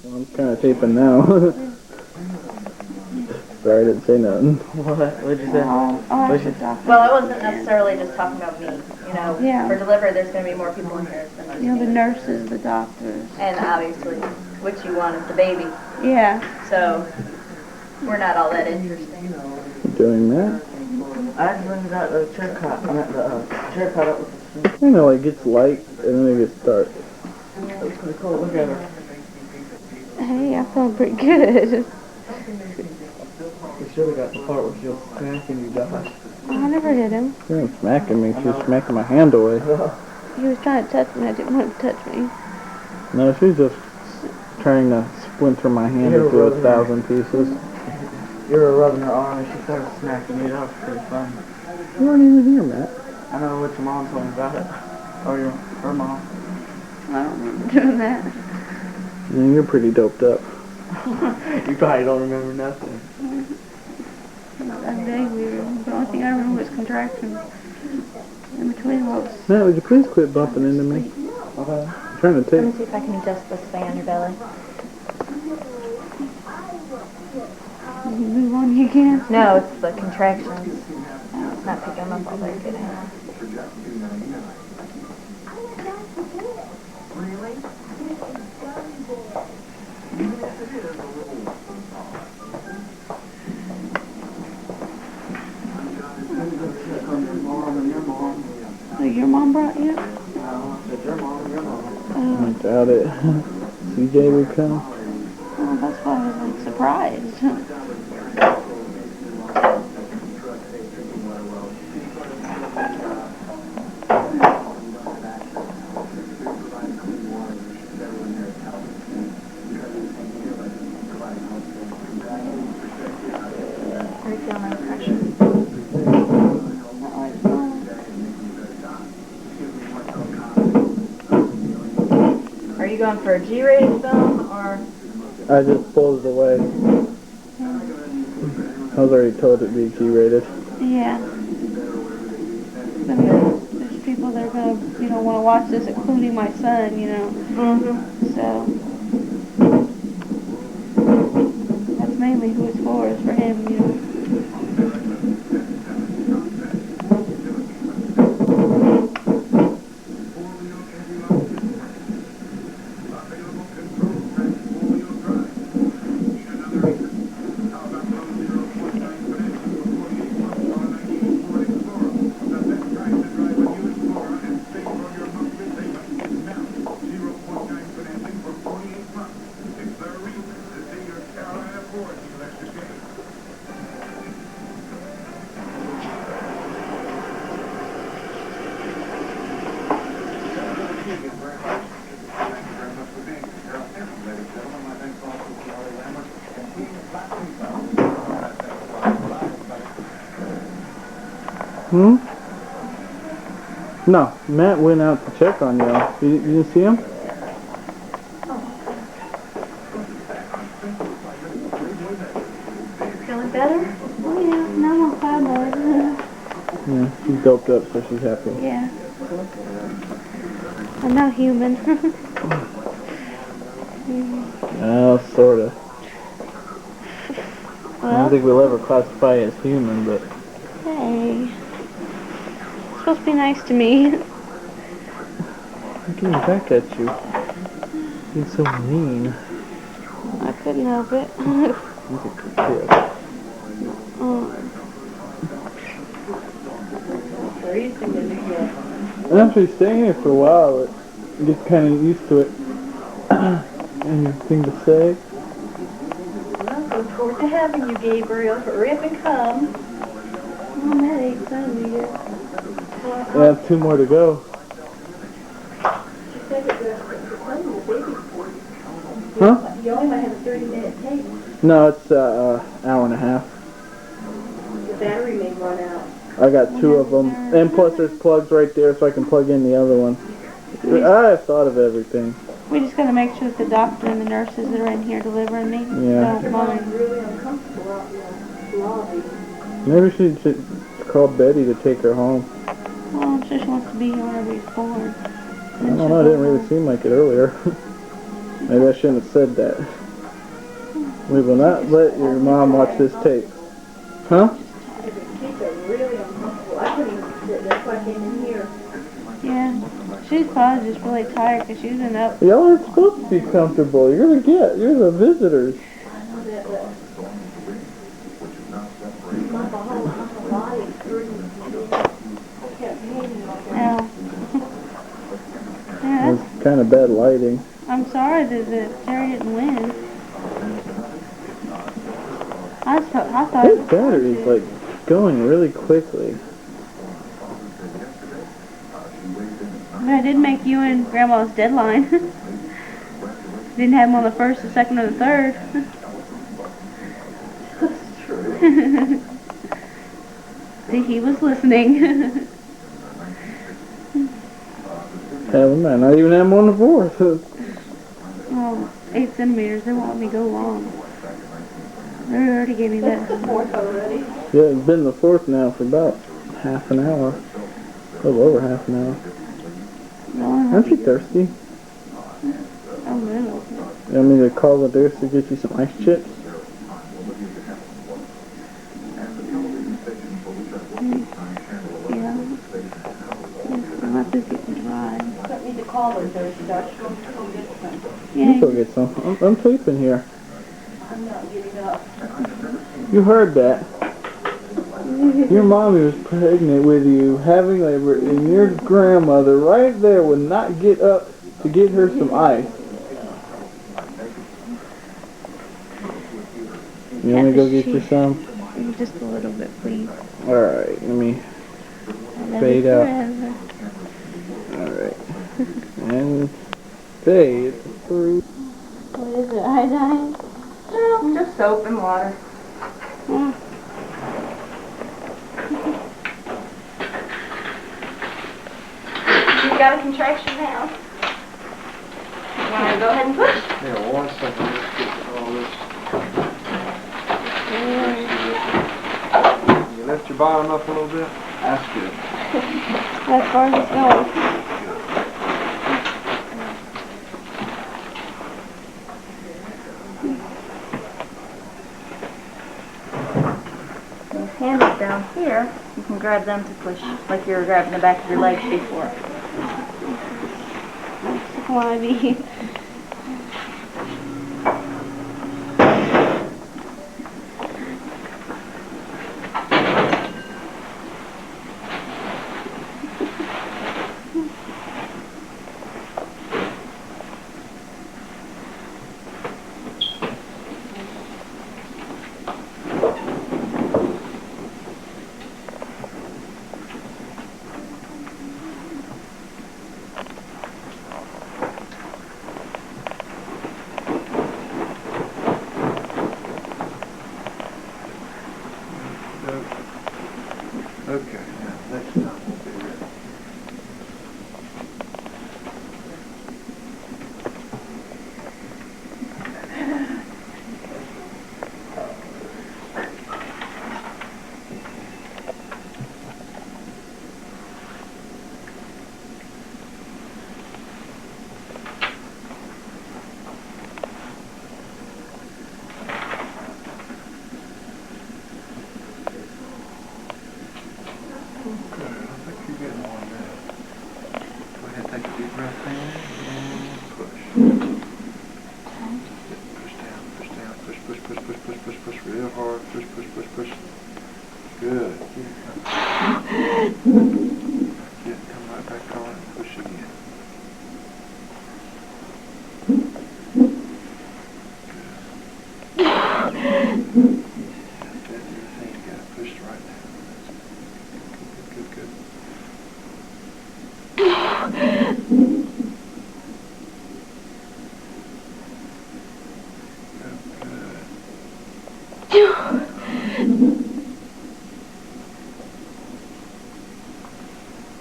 Well, I'm kind of taping now. Sorry, I didn't say nothing. What'd you say? Well, I wasn't necessarily just talking about me. You know, for delivery, there's going to be more people in here than just You know, the me. nurses, the doctors. And obviously, what you want is the baby. Yeah. So, we're not all that interesting. Doing that? I actually got the chair caught. I meant the chair caught up with the You know, it gets light and then it gets dark. That's pretty cool. Look at her. Hey, I feel pretty good. We should have got the part where she was smacking you guys. I never hit him. She wasn't smacking me, she was smacking my hand away. He was trying to touch me. I didn't want him to touch me. No, she's just trying to splinter my hand into 1,000 pieces. You were rubbing her arm and she started smacking you. That was pretty fun. You weren't even here, Matt. I know what your mom told me about it. Or her mom. I don't remember doing that. Yeah, you're pretty doped up. You probably don't remember nothing. Not that big, the only thing I remember was contractions. In between was... Matt, would you please quit bumping into me? Okay. I'm trying to Let me take... see if I can adjust this thing on your belly. Did you move on you again? No, it's the contractions. It's not picking them up all that good. Hang on. Oh, your mom brought you? Your mom and your mom. I doubt it. CJ would come. Oh, that's why I was like surprised. How do you feel my pressure? Are you going for a G-rated film or? I just pulled it away. I was already told it'd be G-rated. Yeah. I mean, there's people that are gonna, want to watch this, including my son, So that's mainly who it's for, is for him, Hmm? No, Matt went out to check on y'all. You didn't see him? Feeling better? Oh yeah, now I'm fine though. Yeah, she's doped up, so she's happy. Yeah. I'm now human. Oh, sorta. I don't Well, think we'll ever classify as human, but... hey. It's supposed to be nice to me. I'm getting back at you. Being so mean. I couldn't help it. He's a good kid. After staying here for a while, it gets kind of used to it. Anything to say? Well, look forward to having you, Gabriel. Hurry up and come. I'm at 8 centimeters. I have 2 more to go. Huh? You only might have a 30-minute tape. No, it's an hour and a half. The battery may run out. I got 2 of them. And plus there's plugs right there so I can plug in the other one. I've thought of everything. We just gotta make sure that the doctor and the nurses that are in here delivering me don't mind. Really uncomfortable out in the lobby. Maybe she should call Betty to take her home. Well, I'm sure she wants to be here whenever he's born. I don't know, it didn't really seem like it earlier. Maybe I shouldn't have said that. We will not let your mom watch this tape. Huh? Yeah. She's probably just really tired because she's been up. Y'all aren't supposed to be comfortable. You're the visitors. Yeah. Yeah, It's kind of bad lighting. I'm sorry that Jerry didn't win. I thought His battery's like going really quickly. But I did make you and Grandma's deadline. Didn't have him on the first, the second, or the third. That's true. See, he was listening. Hell, we might not even have him on the fourth. Oh, 8 centimeters. They won't let me go long. They already gave me that. Yeah, it's been the fourth now for about half an hour. A little over half an hour. Aren't you thirsty? Oh, really? You want me to call the nurse to get you some ice chips? Yeah. My food's getting dry. Don't need to call her Thursday, Josh. Go get some. You Yeah. go get some. I'm sleeping here. I'm not getting up. You heard that. Your mommy was pregnant with you, having labor, and your grandmother right there would not get up to get her some ice. You want me to go get you some? Just a little bit, please. Alright, let me I love fade you out. forever. Alright. And fade through. What is it? Iodine? No, just soap and water. Oh. You've got a contraction now. You want to go ahead and push? Yeah, 1 second. Let's get all this. You lift your bottom up a little bit. That's good. As far as it's going. Those handles down here, you can grab them to push, like you were grabbing the back of your legs before. Wanna be. Okay, now next time we'll be ready. Push real hard. Push. Good. Good. Come right back on and push again. Good. That's everything. You got to push right now. Good.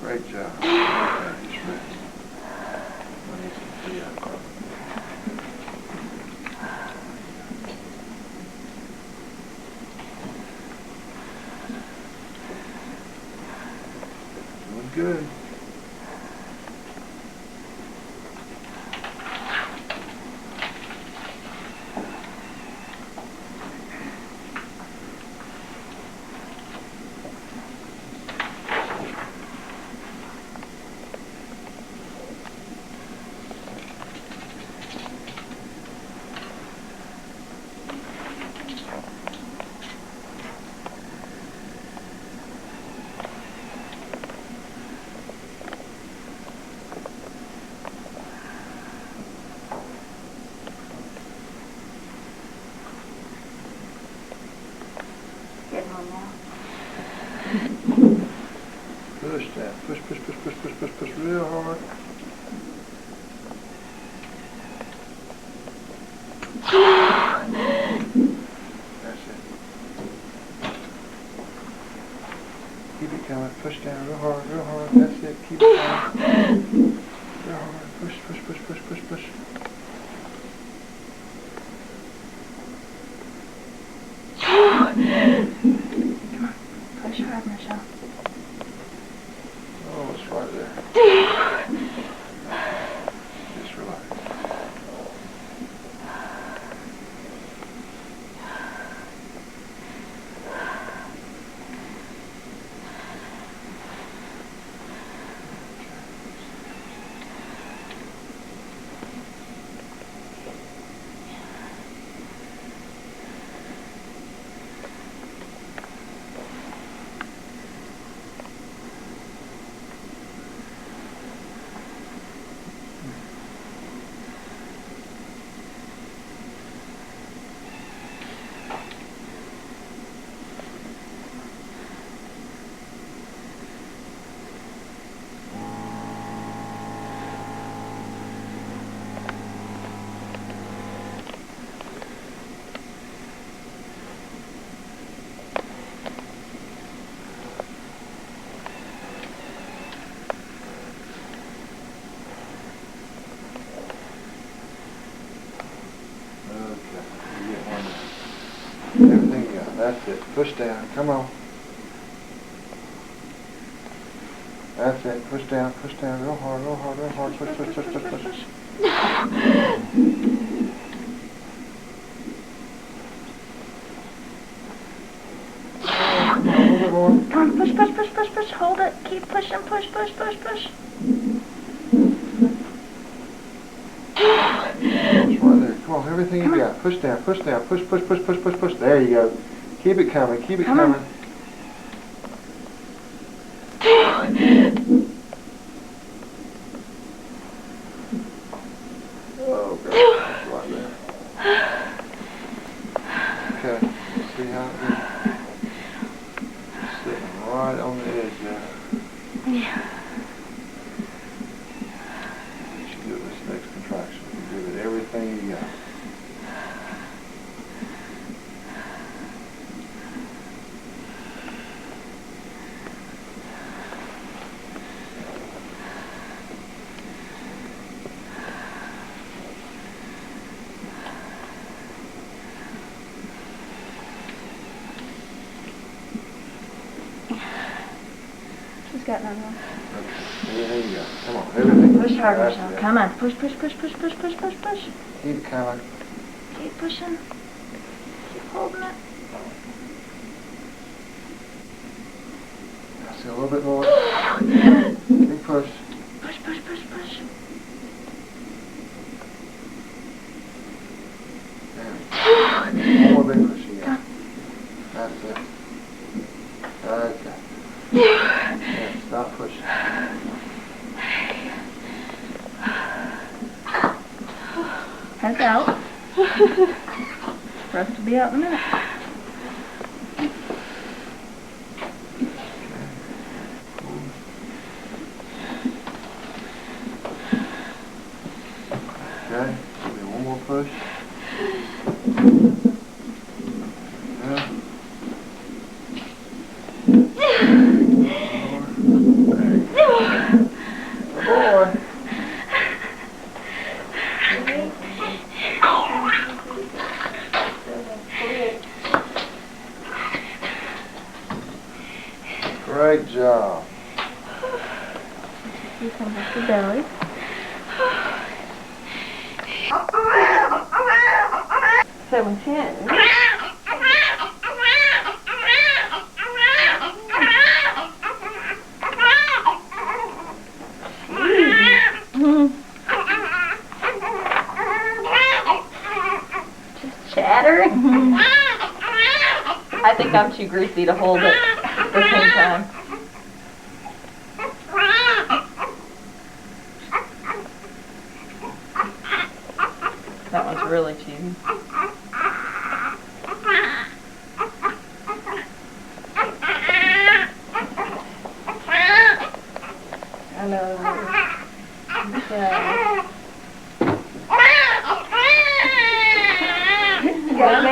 Great job. Okay, just rest. I need some tea. Doing good. on now. Push that. Push, push, push, push, push, push, push real hard. That's it. Keep it coming. Push down real hard, real hard. That's it. Keep it coming. Real hard. Push, push, push, push, push, push. Push hard, Michelle. Oh, it's right there. Just relax. Everything you got. That's it. Push down. Come on. That's it. Push down. Push down. Real hard. Real hard. Real hard. Push. Push. Push. Push. Push. Push. A little bit more. Come on, push, push, push, push, push. Hold it. Keep pushing. Push, push, push, push. It's right there. Come on. Everything you got. Push down. Push down. Push. Push. Push. Push. Push. Push. There you go. Keep it coming. Keep it coming. Oh, God. It's right there. Okay. See how it is? Sitting right on the edge there. Yeah. You should do this next contraction. You give it everything you got. She's got none more. Everything you got. Come on. Everything. Push hard, That's Michelle. it. Come on. Push, push, push, push, push, push, push, push. Keep it coming. Keep pushing. Keep holding it. That's it. A little bit more. Big push. Push, push, push, push. One more big push you got. That's it. Okay. Yeah, stop pushing. Head's out. Rest will be out in a minute. Okay, maybe one more push. Yeah. Boy. Great job. You come back to belly. 710. Just chattering. I think I'm too greasy to hold it at the same time. That one's really cheesy.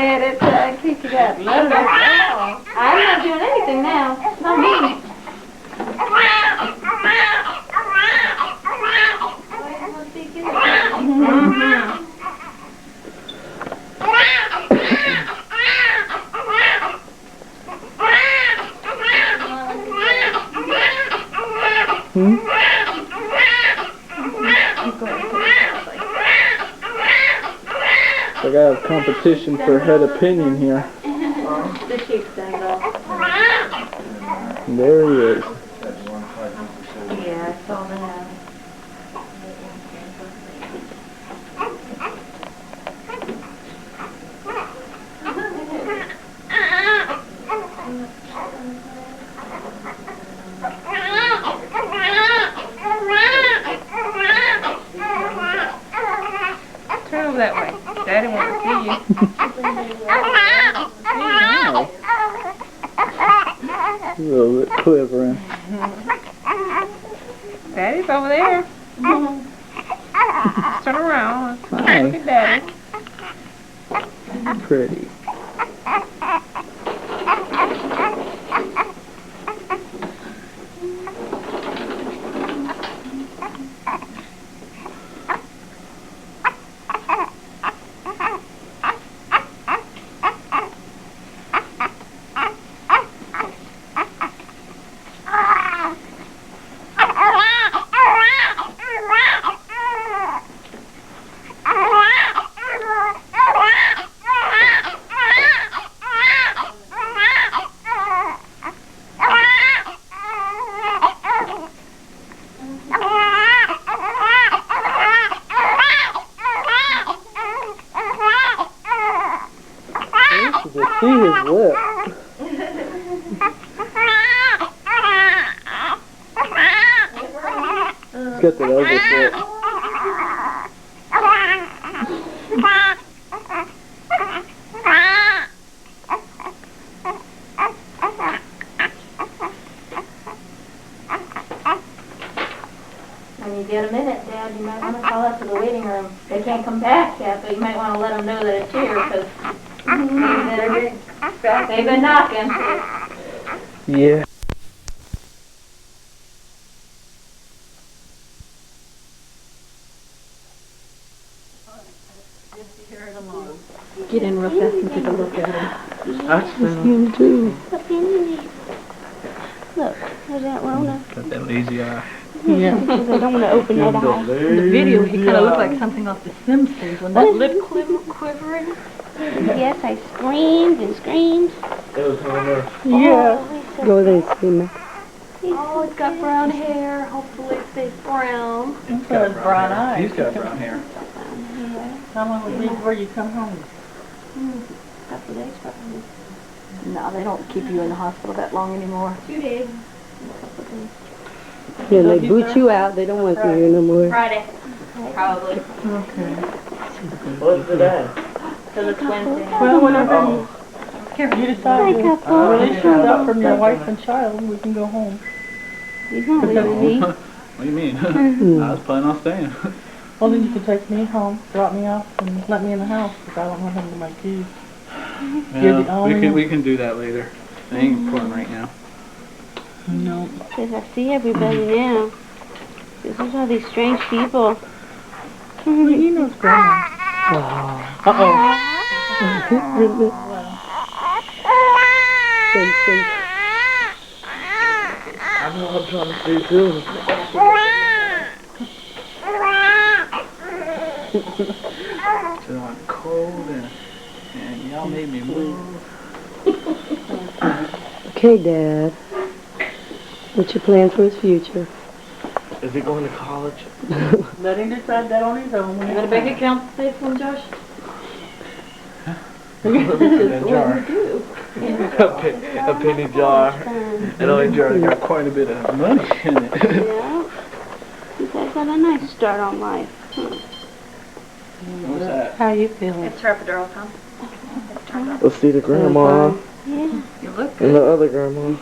ahead and keep you that letter. I'm not doing anything now. It's not me. I got a competition for head opinion here. The sheep stand off. There he is. Yeah, I saw that. Turn over that way. Daddy wants to see you. A little bit quivering. Daddy's over there. Turn around. Hi. Look at Daddy. Pretty. To see his lip. He's got that ugly lip. When you get a minute, Dad, you might want to call up to the waiting room. They can't come back yet, but you might want to let them know that it's here, because they've been knocking. Yeah. Get in real fast and take a look at him. That's Him too. Look, there's that Rona. got that lazy eye. Yeah. I don't want to open that eye. In the video, he kind of looked like something off the Simpsons when that lip quivering. Yes, I screamed and screamed. It was Homer. Yeah. Go there and see me. Oh, it's got brown hair. Hopefully it stays brown. He's got brown eyes. He's got brown hair. How long will it be before you come home? Couple days probably. No, they don't keep you in the hospital that long anymore. 2 days. Yeah, they boot you out. They don't want you here no more. Friday. Probably. Okay. What's the day? Because it's Wednesday. Well, whenever you decide to release yourself from your wife and child, we can go home. He's not leaving me. What do you mean? I was planning on staying. Well, then you can take me home, drop me off, and let me in the house, because I don't want him to my keys. You're the only we can do that later. It ain't important right now. No. Because I see everybody now. This is all these strange people. Well, he knows grandma. Uh-oh. I know I'm trying to stay too. So I'm cold and y'all made me move. Okay, Dad. What's your plan for his future? Is he going to college? Let him decide that on his own. You got a bank account safe one, Josh? A jar. A penny jar. An only jar that got quite a bit of money in it. Yeah. You guys got a nice start on life. What's that? How you feeling? It's terpidural, Tom. Let's see the grandma Yeah. You look and good. the other grandma.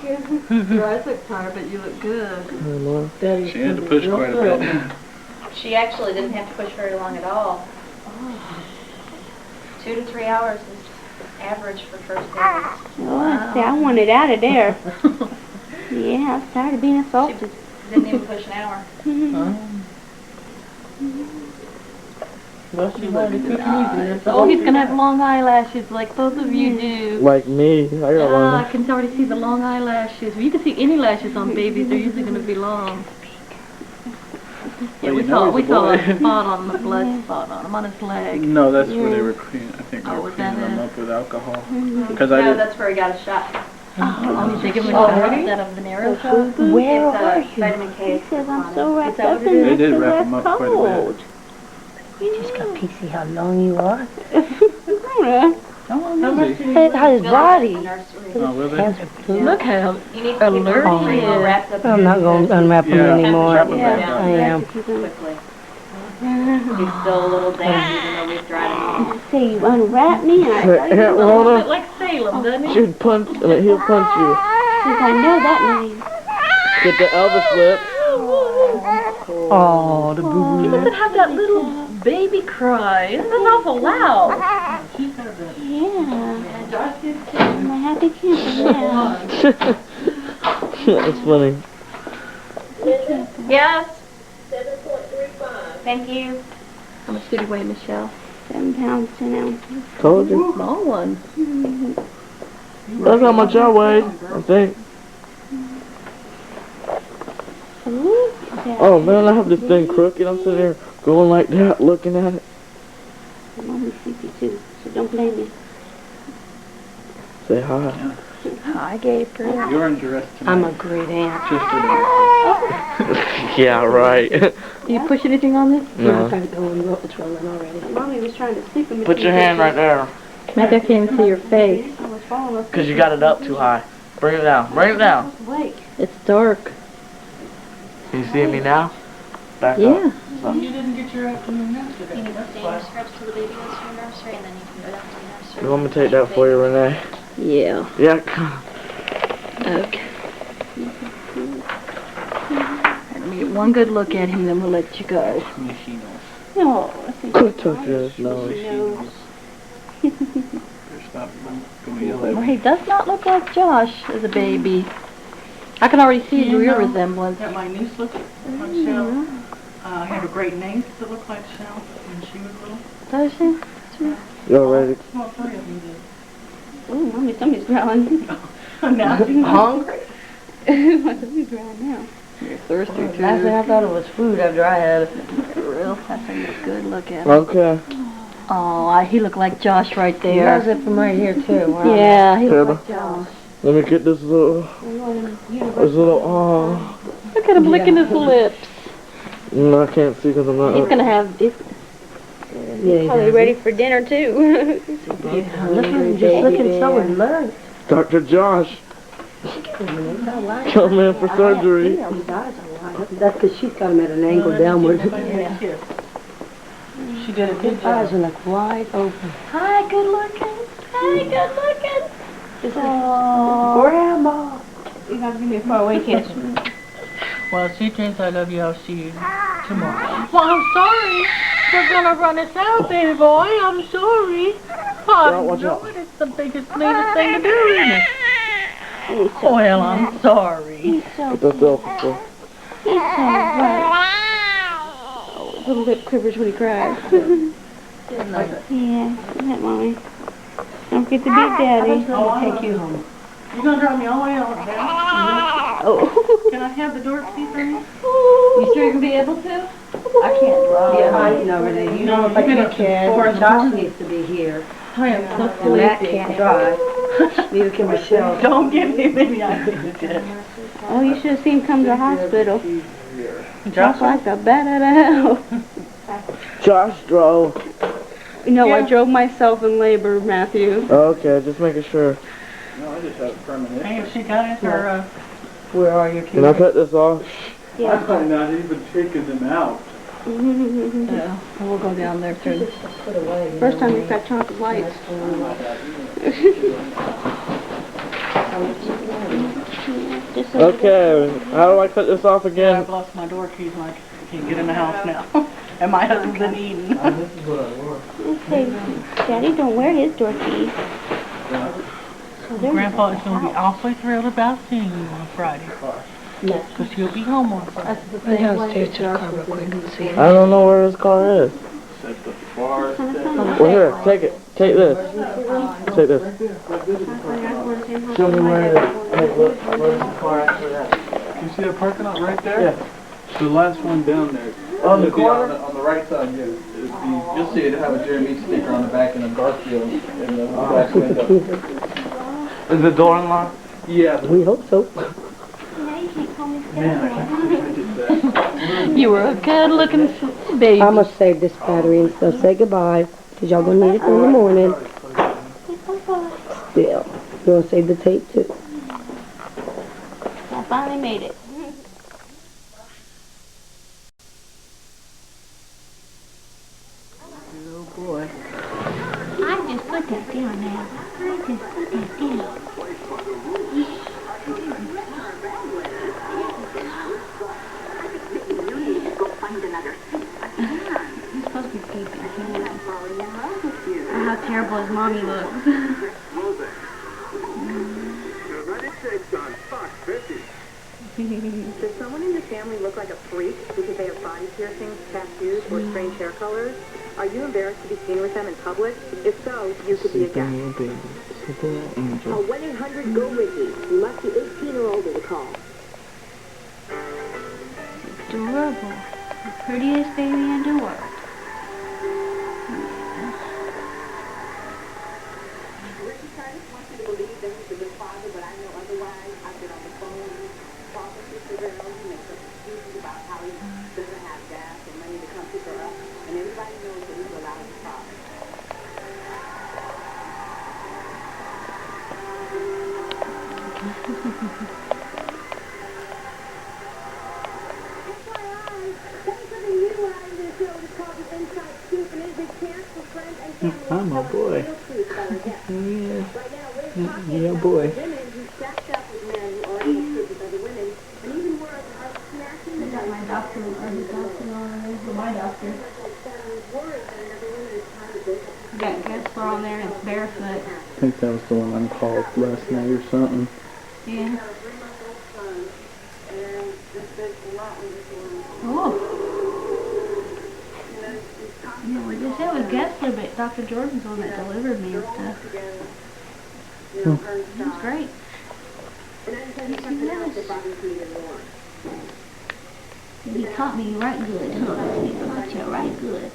Your eyes look tired, but you look good. Grandma. Daddy's She had to push real quite a good. bit. She actually didn't have to push very long at all. 2 to 3 hours. average for first aid. Oh, see, I want it out of there. Yeah, I'm tired of being assaulted. Didn't even push an hour. Well, she wanted to keep me. Oh, he's gonna have long eyelashes like both of you do. Like me. I got Ah, I one. can already see the long eyelashes. Well, you can see any lashes on babies. They're usually gonna be long. Yeah, Well, we you know saw he's a a boy. spot on the blood spot on him on his leg. No, that's where they were cleaning. I think they Oh, were was that cleaning them it? up with alcohol. Because I No, did. that's where he got a shot. Oh, did they give him a shot instead of an arrow shot? Where It's are you? vitamin K. He says I'm so wrapped that up what in it this They did 'cause wrap that's him up quite a bit. cold. You just got to see how long you are. How long is he? How his body. Oh, will they? Hands are blue. Look how You need to keep alert him he is. wrapped up I'm not going to unwrap him Yeah. anymore. Wrap him back I up. am. quickly. He's still a little damp even though we've dried him off. Say you unwrap me and I tell you, Aunt a little bit Rhoda, like Salem, doesn't he? she'd punch, he'll punch you. since I know that name. Get the Elvis lip. Oh, the He boo-boo. doesn't have that little baby cry. Isn't that awful loud? Yeah. I'm a happy camper now. That's funny. Yes. Thank you. How much did he weigh, Michelle? 7 pounds, 10 ounces. Told you. Small one. That's how much I weighed, I think. Oh man, I have this thing crooked. I'm sitting there going like that, looking at it. Mommy's sleepy too, so don't blame me. Say hi. Hi, Gabriel. You're in duress tonight. I'm a great aunt. Just today. Yeah, right. Do you push anything on this? No. It's rolling already. Mommy was trying to sleep with me. Put your hand right there. Maybe I can't even see your face. I was falling asleep. Cause you got it up too high. Bring it down. Bring it down. Awake. It's dark. Can you see me now? Back Yeah. up. You didn't get your afternoon nap You today. need to That's stay why. in scrubs till the baby goes to the nursery and then you can go down to the nursery. You want me to take that for you, Renee? Yeah. Yeah, come. Okay. Let me get one good look at him, then we'll let you go. No, I think Quit touching his nose. Stop going yell at Well, me. he does not look like Josh as a baby. I can already see his real resemblance. That my niece looked like Shell. Had a great name to look like Shell when she was little. Does she? Y'all ready? Well, 3 of them did. Oh, Mommy, somebody's growling. Now she's Hungry? My baby's growling now. You're thirsty too. Last thing I thought it was food after I had it. Real. That's a good look at him. Okay. Oh, he looked like Josh right He has there. it from right here, too. Wow. Yeah, he Heather, looked like Josh. let me get this little, Look at him licking his lips. no, I can't see because I'm not. He's gonna have. Yeah, Probably ready for dinner too. Look at him just looking so alert. Dr. Josh, come in for surgery. His eyes are wide open. That's because she's got him at an angle downward. She did a good His eyes job. are like wide open. Hi, good looking. Hi, good looking. Grandma! You gotta give me a far away kiss. Well, she thinks I love you. I'll see you tomorrow. Well, I'm sorry. We're gonna run us out, baby boy. I'm sorry. I watch know out. it. It's the biggest, neatest thing to do, isn't it? Well, I'm sorry. He's so Get that selfie for. He's so bright. Oh, his lip quivers when he cries. Yeah, isn't that Mommy? Don't forget to beat Daddy. Oh, I Take you home. You're gonna drive me all the way out there? Oh. Can I have the door key for me? You sure you can be able to? I can't drive. Yeah, I know, Renee. You know, if I You've been can up to 4 in the Josh morning. needs to be here. I am so And Matt sleepy. can't drive. Neither can Michelle. Don't give me any ideas. Oh, you should have seen him come to the hospital. Just Josh, like a bat out of hell. Josh drove. No, I Yeah. drove myself in labor, Matthew. Okay, just making sure. No, I just have a premonition. hey, she got it, her, Where are your Can I kids? cut this off? I find not even taking them out. Yeah. We'll go down there through. Put away. you First know, time we've got chocolate lights. Just so Okay, how do I cut this off I've again? lost my door keys, like, I can't get in the house now. And my husband's been eating. Okay, Daddy don't wear his door keys. Grandpa is going to be awfully thrilled about seeing you on Friday. Because he'll be home on Friday. Run downstairs to the car real quick and see. I don't know where his car is. Well, here, take it. Take this. Take this. Show me where it is. Hey, look, where's the car after that? You see that parking lot right there? Yeah. The last one down there. On the It'll be corner? on the right side, yeah. You'll see it have a Jeremy sticker on the back and a Garfield in the back window. Is the door unlocked? Yeah. We hope so. Man, I did that. You were a good-looking baby. I'm gonna save this battery and stuff. Say goodbye, cause y'all gonna need it in the morning. Still, you gonna save the tape too. I finally made it. Oh, boy. I just put that down now. I just put that down. He's supposed to be peeping. How terrible his mommy looks. Does someone in the family look like a freak because they have body piercings, tattoos, or strange hair colors? Are you embarrassed to be seen with them in public? If so, you could be a guest. Little baby. Super little angel. 1-800-GO-RICKY. You must be 18 or older to call. Adorable. The prettiest baby in the world. I'm a boy. Yeah. Yeah, boy. Is that my doctor or his doctor or my doctor? Got guests on there and it's barefoot. I think that was the one I called last night or something. Yeah. Oh. Yeah, we just had a guest limit. Dr. Jordan's one that delivered me and stuff. It was great. He taught me right good, huh? He taught you right good.